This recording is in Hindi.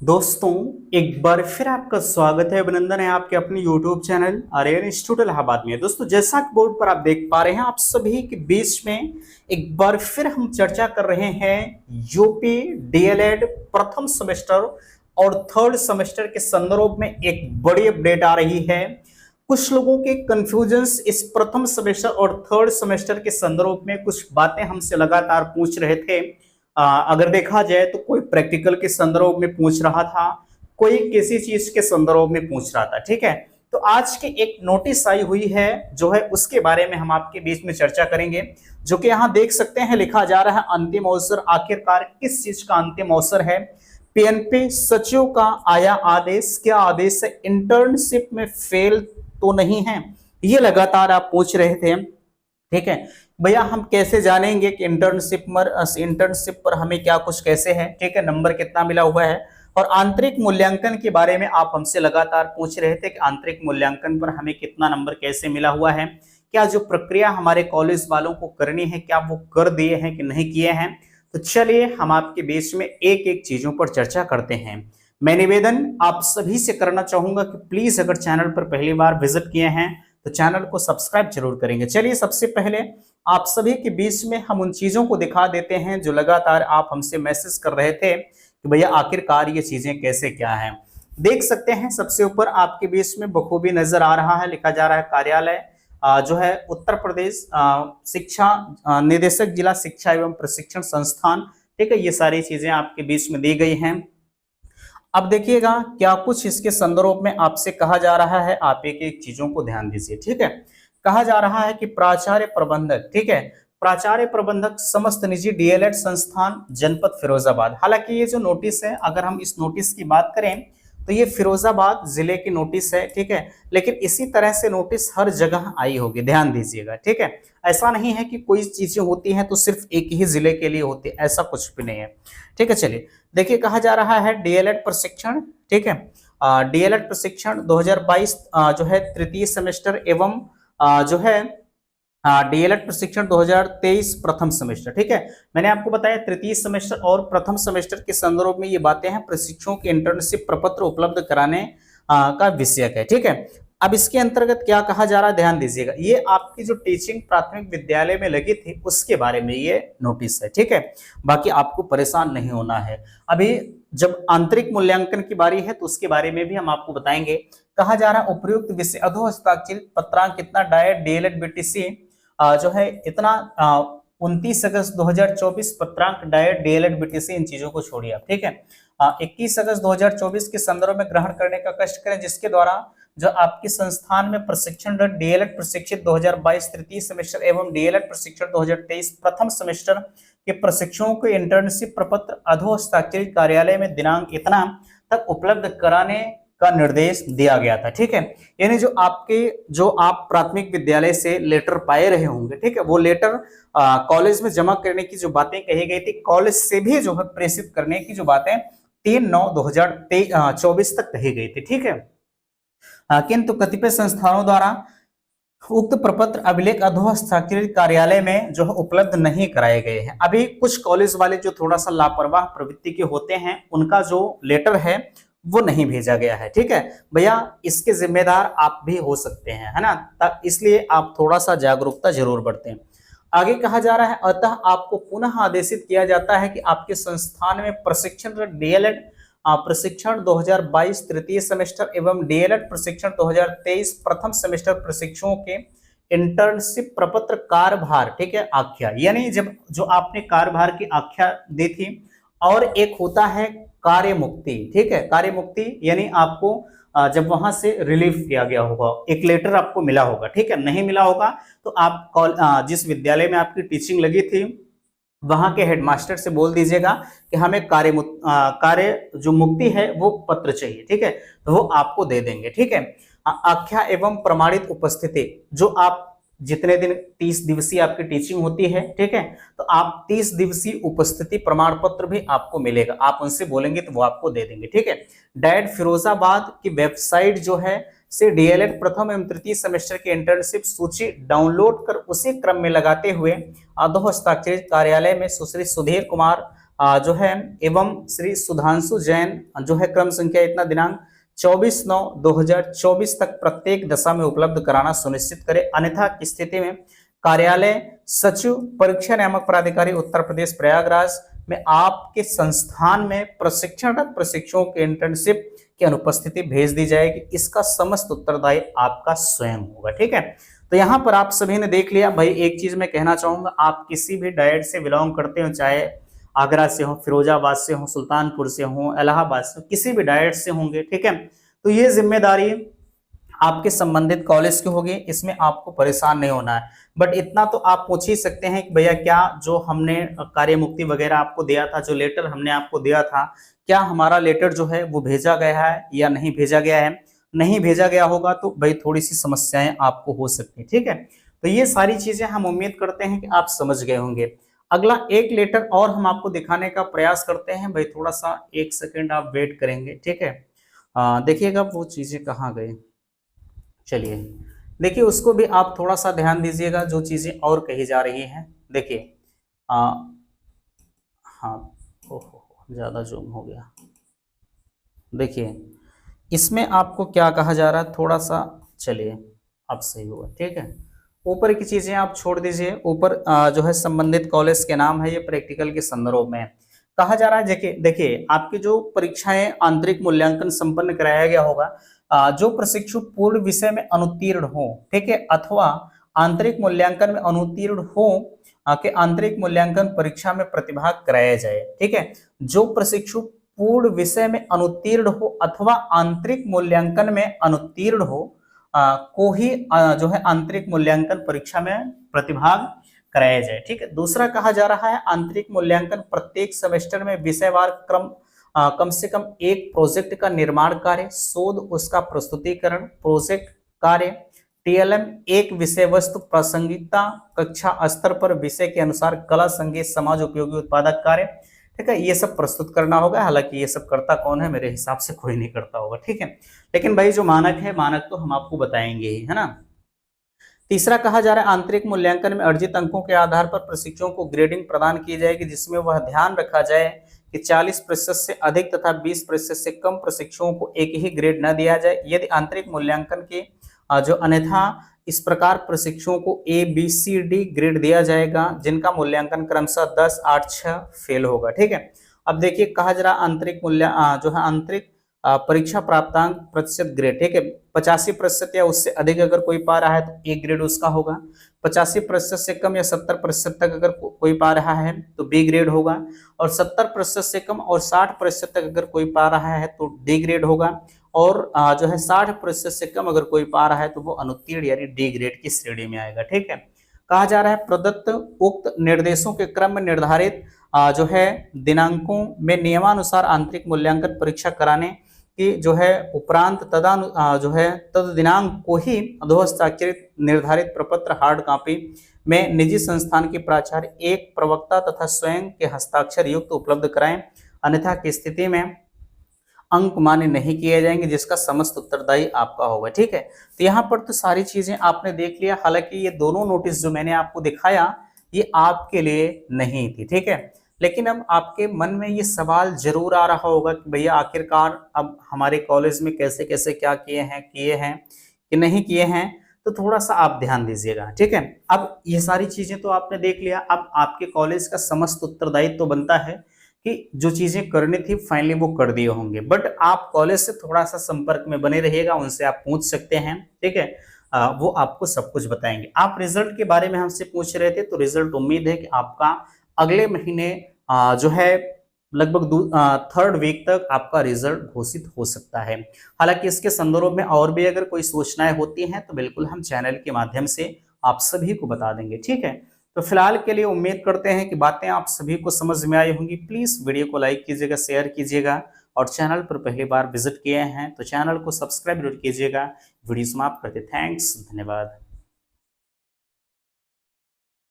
दोस्तों, एक बार फिर आपका स्वागत है, अभिनंदन है आपके अपने YouTube channel Aryan Institute Allahabad में। दोस्तों, जैसा कि बोर्ड पर आप देख पा रहे हैं, आप सभी के बीच में एक बार फिर हम चर्चा कर रहे हैं यूपी डीएलएड प्रथम सेमेस्टर और थर्ड सेमेस्टर के संदर्भ में एक बड़ी अपडेट आ रही है। कुछ लोगों के कंफ्यूजन्स इस प्रथम सेमेस्टर और थर्ड सेमेस्टर के संदर्भ में कुछ बातें हमसे लगातार पूछ रहे थे। अगर देखा जाए तो कोई प्रैक्टिकल के संदर्भ में पूछ रहा था, कोई किसी चीज के संदर्भ में पूछ रहा था। ठीक है, तो आज की एक नोटिस आई हुई है जो है उसके बारे में हम आपके बीच में चर्चा करेंगे, जो कि यहाँ देख सकते हैं लिखा जा रहा है अंतिम अवसर। आखिरकार किस चीज का अंतिम अवसर है? पीएनपी सचिव का आया आदेश। क्या आदेश है? इंटर्नशिप में फेल तो नहीं है, ये लगातार आप पूछ रहे थे। ठीक है भैया, हम कैसे जानेंगे कि इंटर्नशिप पर हमें क्या कुछ कैसे है? ठीक है, नंबर कितना मिला हुआ है? और आंतरिक मूल्यांकन के बारे में आप हमसे लगातार पूछ रहे थे कि आंतरिक मूल्यांकन पर हमें कितना नंबर कैसे मिला हुआ है, क्या जो प्रक्रिया हमारे कॉलेज वालों को करनी है क्या वो कर दिए हैं कि नहीं किए हैं। तो चलिए हम आपके बीच में एक एक चीजों पर चर्चा करते हैं। मैं निवेदन आप सभी से करना चाहूंगा कि प्लीज अगर चैनल पर पहली बार विजिट किए हैं तो चैनल को सब्सक्राइब जरूर करेंगे। चलिए सबसे पहले आप सभी के बीच में हम उन चीजों को दिखा देते हैं जो लगातार आप हमसे मैसेज कर रहे थे कि भैया आखिरकार ये चीजें कैसे क्या हैं। देख सकते हैं सबसे ऊपर आपके बीच में बखूबी नजर आ रहा है, लिखा जा रहा है कार्यालय जो है उत्तर प्रदेश शिक्षा निदेशक जिला शिक्षा एवं प्रशिक्षण संस्थान। ठीक है, ये सारी चीजें आपके बीच में दी गई हैं। अब देखिएगा क्या कुछ इसके संदर्भ में आपसे कहा जा रहा है, आप एक एक चीजों को ध्यान दीजिए। ठीक है, कहा जा रहा है कि प्राचार्य प्रबंधक, ठीक है, प्राचार्य प्रबंधक समस्त निजी डीएलएड संस्थान जनपद फिरोजाबाद। हालांकि ये जो नोटिस है, अगर हम इस नोटिस की बात करें तो ये फिरोजाबाद जिले की नोटिस है। ठीक है, लेकिन इसी तरह से नोटिस हर जगह आई होगी, ध्यान दीजिएगा। ठीक है, ऐसा नहीं है कि कोई चीजें होती हैं तो सिर्फ एक ही जिले के लिए होती है, ऐसा कुछ भी नहीं है। ठीक है, चलिए देखिए, कहा जा रहा है डीएलएड प्रशिक्षण। ठीक है, डीएलएड प्रशिक्षण 2022 जो है तृतीय सेमेस्टर एवं जो है डीएलएड प्रशिक्षण 2023 प्रथम सेमेस्टर। ठीक है, मैंने आपको बताया तृतीय सेमेस्टर और प्रथम सेमेस्टर के संदर्भ में ये बातें हैं। प्रशिक्षुओं के इंटर्नशिप प्रपत्र उपलब्ध कराने का विषयक है। ठीक है, अब इसके अंतर्गत क्या कहा जा रहा है, ध्यान दीजिएगा। ये आपकी जो टीचिंग प्राथमिक विद्यालय में लगी थी उसके बारे में ये नोटिस है। ठीक है, बाकी आपको परेशान नहीं होना है। अभी जब आंतरिक मूल्यांकन की बारी है तो उसके बारे में भी हम आपको बताएंगे। कहा जा रहा है उपयुक्त विषय अधो हस्ताक्षरित पत्रांक कितना डायट डीएलएड बीटीसी जो है इतना 29 अगस्त 2024 पत्रांक डायट डीएलएड बीटीसी, इन चीजों को छोड़िए आप। ठीक है, 21 अगस्त 2024 के संदर्भ में ग्रहण करने का कष्ट करें, जिसके द्वारा जो आपके संस्थान में प्रशिक्षण डीएलएड प्रशिक्षित 2022 तृतीय सेमेस्टर एवं डीएलएड प्रशिक्षण 2023 प्रथम सेमेस्टर के प्रशिक्षुओं को इंटर्नशिप प्रपत्र अधो हस्ताक्षरित कार्यालय में दिनांक इतना तक उपलब्ध कराने का निर्देश दिया गया था। ठीक है, यानी जो आप प्राथमिक विद्यालय से लेटर पाए रहे होंगे, ठीक है, वो लेटर कॉलेज में जमा करने की जो बातें कही गई थी, कॉलेज से भी जो है प्रेषित करने की जो बातें 3/9/2024 तक कही गई थी। ठीक है, किंतु कतिपय संस्थानों द्वारा उक्त प्रपत्र अभिलेख अधो हस्ताक्षरित कार्यालय में जो है उपलब्ध नहीं कराए गए हैं। अभी कुछ कॉलेज वाले जो थोड़ा सा लापरवाह प्रवृत्ति के होते हैं, उनका जो लेटर है वो नहीं भेजा गया है। ठीक है भैया, इसके जिम्मेदार आप भी हो सकते हैं, है ना, इसलिए आप थोड़ा सा जागरूकता जरूर बरतें। आगे कहा जा रहा है अतः आपको पुनः आदेशित किया जाता है कि आपके संस्थान में प्रशिक्षण डीएलएड प्रशिक्षण 2022 तृतीय सेमेस्टर एवं डीएलएड प्रशिक्षण 2023 प्रथम सेमेस्टर प्रशिक्षुओं के इंटर्नशिप प्रपत्र कार्यभार, ठीक है, आख्या, यानी जब जो आपने कार्यभार की आख्या दी थी, और एक होता है कार्य मुक्ति। ठीक है, कार्य मुक्ति यानी आपको जब वहां से रिलीफ किया गया होगा, एक लेटर आपको मिला होगा। ठीक है, नहीं मिला होगा तो आप जिस विद्यालय में आपकी टीचिंग लगी थी वहां के हेडमास्टर से बोल दीजिएगा कि हमें कार्य जो मुक्ति है वो पत्र चाहिए। ठीक है, तो वो आपको दे देंगे। ठीक है, आख्या एवं प्रमाणित उपस्थिति, जो आप जितने दिन 30 दिवसीय आपकी टीचिंग होती है, ठीक है, तो आप 30 दिवसीय उपस्थिति प्रमाण पत्र भी आपको मिलेगा, आप उनसे बोलेंगे तो वो आपको दे देंगे। ठीक है, डायट फिरोजाबाद की वेबसाइट जो है से डीएलएड प्रथम एवं तृतीय सेमेस्टर की इंटर्नशिप सूची डाउनलोड कर उसी क्रम में लगाते हुए अधो हस्ताक्षरित कार्यालय में सुश्री सुधीर कुमार जो है एवं श्री सुधांशु जैन जो है क्रम संख्या इतना दिनांक 24/9/2024 तक प्रत्येक दशा में उपलब्ध कराना सुनिश्चित करें, अन्यथा की स्थिति में कार्यालय सचिव परीक्षा नियामक प्राधिकारी उत्तर प्रदेश प्रयागराज में आपके संस्थान में प्रशिक्षणरत प्रशिक्षुओं के इंटर्नशिप की अनुपस्थिति भेज दी जाएगी। इसका समस्त उत्तरदायी आपका स्वयं होगा। ठीक है, तो यहाँ पर आप सभी ने देख लिया। भाई एक चीज मैं कहना चाहूंगा, आप किसी भी डाइट से बिलोंग करते हो, चाहे आगरा से हो, फिरोजाबाद से हो, सुल्तानपुर से हो, इलाहाबाद से हो, किसी भी डाइट से होंगे, ठीक है, तो ये जिम्मेदारी आपके संबंधित कॉलेज की होगी, इसमें आपको परेशान नहीं होना है। बट इतना तो आप पूछ ही सकते हैं कि भैया क्या जो हमने कार्य मुक्ति वगैरह आपको दिया था, जो लेटर हमने आपको दिया था, क्या हमारा लेटर जो है वो भेजा गया है या नहीं भेजा गया है। नहीं भेजा गया होगा तो भाई थोड़ी सी समस्याएं आपको हो सकती है। ठीक है, तो ये सारी चीजें हम उम्मीद करते हैं कि आप समझ गए होंगे। अगला एक लेटर और हम आपको दिखाने का प्रयास करते हैं। भाई थोड़ा सा 1 सेकेंड आप वेट करेंगे। ठीक है, देखिएगा वो चीजें कहाँ गई। चलिए देखिए, उसको भी आप थोड़ा सा ध्यान दीजिएगा, जो चीजें और कही जा रही हैं। देखिए हाँ, ओहो ज्यादा जूम हो गया। देखिए इसमें आपको क्या कहा जा रहा है, थोड़ा सा चलिए अब सही हुआ। ठीक है, ऊपर की चीजें आप छोड़ दीजिए। ऊपर जो है संबंधित कॉलेज के नाम है, ये प्रैक्टिकल के संदर्भ में कहा जा रहा है। देखिए आपकी जो परीक्षाएं आंतरिक मूल्यांकन संपन्न कराया गया होगा, जो प्रशिक्षु पूर्ण विषय में अनुत्तीर्ण हो, ठीक है, अथवा आंतरिक मूल्यांकन में अनुत्तीर्ण हो के आंतरिक मूल्यांकन परीक्षा में प्रतिभाग कराया जाए। ठीक है, जो प्रशिक्षु पूर्ण विषय में अनुत्तीर्ण हो अथवा आंतरिक मूल्यांकन में अनुत्तीर्ण हो को ही जो है आंतरिक मूल्यांकन परीक्षा में प्रतिभाग कराया जाए। ठीक है, दूसरा कहा जा रहा है आंतरिक मूल्यांकन प्रत्येक सेमेस्टर में विषयवार क्रम कम से कम एक प्रोजेक्ट का निर्माण कार्य, शोध उसका प्रस्तुतिकरण, प्रोजेक्ट कार्य, टीएलएम एक विषय वस्तु प्रासंगिकता, कक्षा स्तर पर विषय के अनुसार कला संगीत समाज उपयोगी उत्पादक कार्य। ठीक है, ये सब प्रस्तुत करना होगा। हालांकि ये सब करता कौन है, मेरे हिसाब से कोई नहीं करता होगा। ठीक है, लेकिन भाई जो मानक है, मानक तो हम आपको बताएंगे ही, है ना। तीसरा कहा जा रहा है आंतरिक मूल्यांकन में अर्जित अंकों के आधार पर प्रशिक्षुओं को ग्रेडिंग प्रदान की जाएगी, जिसमें वह ध्यान रखा जाए कि 40% से अधिक तथा 20% से कम प्रशिक्षुओं को एक ही ग्रेड न दिया जाए। यदि आंतरिक मूल्यांकन के जो अन्यथा इस प्रकार प्रशिक्षुओं को ABCD ग्रेड दिया जाएगा, जिनका मूल्यांकन क्रमशः 10, 8, 6 फेल होगा। ठीक है, अब देखिए कहा जा रहा आंतरिक जो है आंतरिक परीक्षा प्राप्तांक प्रतिशत ग्रेड। ठीक है, 85% या उससे अधिक अगर कोई पा रहा है तो A ग्रेड उसका होगा। 85% से कम या 70% तक अगर कोई पा रहा है तो B ग्रेड होगा, और 70% से कम और 60% तक अगर कोई पा रहा है तो D ग्रेड होगा, और जो है 60% से कम अगर कोई पा रहा है तो वो अनुत्तीर्ण यानी D ग्रेड की श्रेणी में आएगा। ठीक है, कहा जा रहा है प्रदत्त उक्त निर्देशों के क्रम में निर्धारित जो है दिनांकों में नियमानुसार आंतरिक मूल्यांकन परीक्षा कराने की जो है उपरांत जो है तद दिनांक को ही अधोहस्ताक्षरित निर्धारित प्रपत्र हार्ड कॉपी में निजी संस्थान के प्राचार्य, एक प्रवक्ता तथा स्वयं के हस्ताक्षर युक्त उपलब्ध कराएं, अन्यथा की स्थिति में अंक मान्य नहीं किए जाएंगे, जिसका समस्त उत्तरदायी आपका होगा। ठीक है, तो यहाँ पर तो सारी चीजें आपने देख लिया। हालांकि ये दोनों नोटिस जो मैंने आपको दिखाया ये आपके लिए नहीं थी। ठीक है, लेकिन अब आपके मन में ये सवाल जरूर आ रहा होगा कि भैया आखिरकार अब हमारे कॉलेज में कैसे कैसे क्या किए हैं कि नहीं किए हैं, तो थोड़ा सा आप ध्यान दीजिएगा। ठीक है, अब ये सारी चीजें तो आपने देख लिया। अब आपके कॉलेज का समस्त उत्तरदायित्व तो बनता है कि जो चीजें करनी थी फाइनली वो कर दिए होंगे, बट आप कॉलेज से थोड़ा सा संपर्क में बने रहिएगा, उनसे आप पूछ सकते हैं। ठीक है, वो आपको सब कुछ बताएंगे। आप रिजल्ट के बारे में हमसे पूछ रहे थे, तो रिजल्ट उम्मीद है कि आपका अगले महीने जो है लगभग 3rd वीक तक आपका रिजल्ट घोषित हो सकता है। हालांकि इसके संदर्भ में और भी अगर कोई सूचनाएं होती हैं तो बिल्कुल हम चैनल के माध्यम से आप सभी को बता देंगे। ठीक है, तो फिलहाल के लिए उम्मीद करते हैं कि बातें आप सभी को समझ में आई होंगी। प्लीज वीडियो को लाइक कीजिएगा, शेयर कीजिएगा, और चैनल पर पहली बार विजिट किए हैं तो चैनल को सब्सक्राइब जरूर कीजिएगा। वीडियो समाप्त करते, थैंक्स, धन्यवाद।